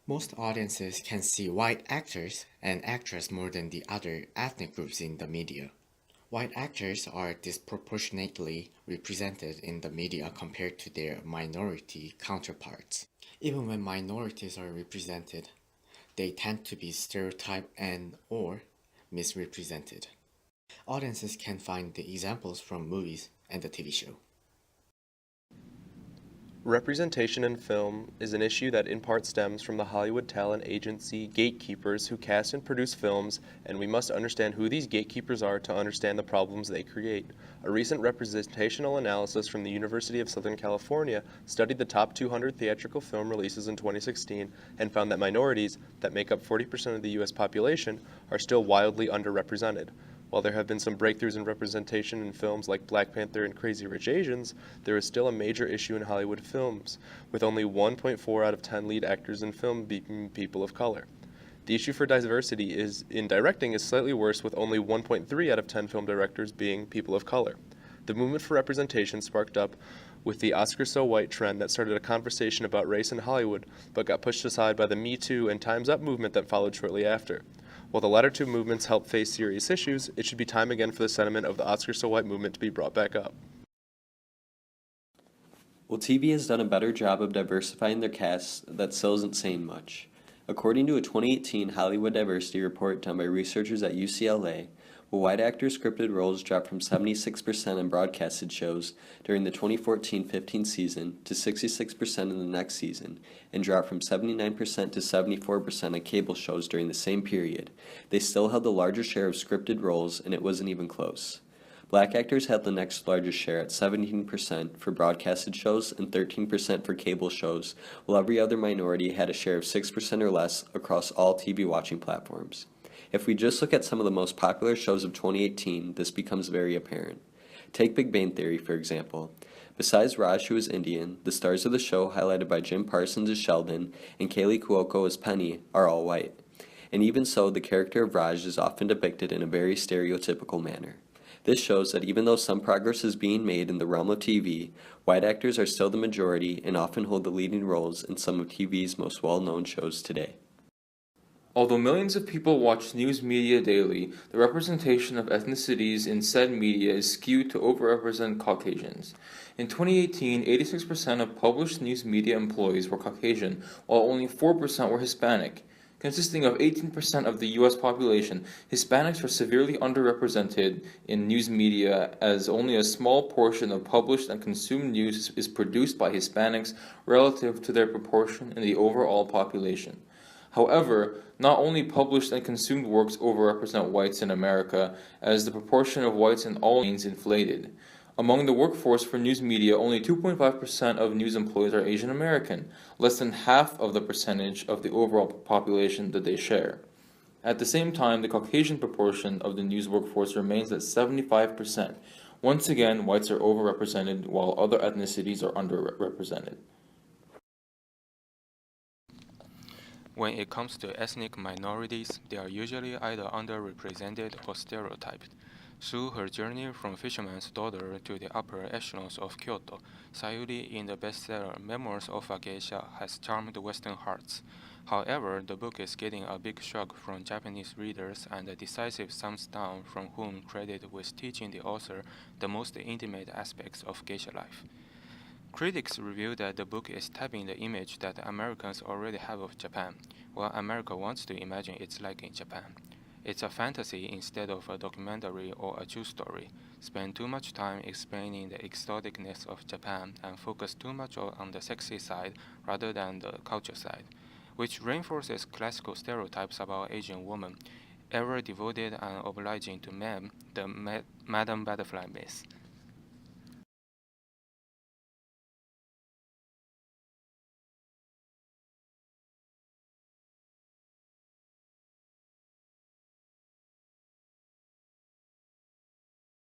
Most audiences can see white actors and actresses more than the other ethnic groups in the media. White actors are disproportionately represented in the media compared to their minority counterparts. Even when minorities are represented, they tend to be stereotyped and/or misrepresented. Audiences can find the examples from movies and the TV show. Representation in film is an issue that in part stems from the Hollywood talent agency gatekeepers who cast and produce films, and we must understand who these gatekeepers are to understand the problems they create. A recent representational analysis from the University of Southern California studied the top 200 theatrical film releases in 2016 and found that minorities, that make up 40% of the U.S. population, are still wildly underrepresented. While there have been some breakthroughs in representation in films like Black Panther and Crazy Rich Asians, there is still a major issue in Hollywood films, with only 1.4 out of 10 lead actors in film being people of color. The issue for diversity in directing is slightly worse, with only 1.3 out of 10 film directors being people of color. The movement for representation sparked up with the Oscar So White trend that started a conversation about race in Hollywood, but got pushed aside by the Me Too and Time's Up movement that followed shortly after. While the latter two movements help face serious issues, it should be time again for the sentiment of the Oscar So White movement to be brought back up. Well, TV has done a better job of diversifying their cast, that still isn't saying much. According to a 2018 Hollywood diversity report done by researchers at UCLA, while white actors' scripted roles dropped from 76% in broadcasted shows during the 2014-15 season to 66% in the next season, and dropped from 79% to 74% on cable shows during the same period, they still held the larger share of scripted roles, and it wasn't even close. Black actors had the next largest share at 17% for broadcasted shows and 13% for cable shows, while every other minority had a share of 6% or less across all TV watching platforms. If we just look at some of the most popular shows of 2018, this becomes very apparent. Take Big Bang Theory, for example. Besides Raj, who is Indian, the stars of the show, highlighted by Jim Parsons as Sheldon and Kaylee Cuoco as Penny, are all white. And even so, the character of Raj is often depicted in a very stereotypical manner. This shows that even though some progress is being made in the realm of TV, white actors are still the majority and often hold the leading roles in some of TV's most well-known shows today. Although millions of people watch news media daily, the representation of ethnicities in said media is skewed to overrepresent Caucasians. In 2018, 86% of published news media employees were Caucasian, while only 4% were Hispanic. Consisting of 18% of the U.S. population, Hispanics are severely underrepresented in news media, as only a small portion of published and consumed news is produced by Hispanics relative to their proportion in the overall population. However, not only published and consumed works overrepresent whites in America, as the proportion of whites in all remains inflated. Among the workforce for news media, only 2.5% of news employees are Asian American, less than half of the percentage of the overall population that they share. At the same time, the Caucasian proportion of the news workforce remains at 75%. Once again, whites are overrepresented while other ethnicities are underrepresented. When it comes to ethnic minorities, they are usually either underrepresented or stereotyped. Through her journey from fisherman's daughter to the upper echelons of Kyoto, Sayuri in the bestseller Memoirs of a Geisha has charmed Western hearts. However, the book is getting a big shock from Japanese readers and a decisive thumbs down from whom credit with teaching the author the most intimate aspects of geisha life. Critics review that the book is tapping the image that Americans already have of Japan, while America wants to imagine it's like in Japan. It's a fantasy instead of a documentary or a true story, spend too much time explaining the exoticness of Japan and focus too much on the sexy side rather than the culture side, which reinforces classical stereotypes about Asian women, ever devoted and obliging to men, the Madame Butterfly myth.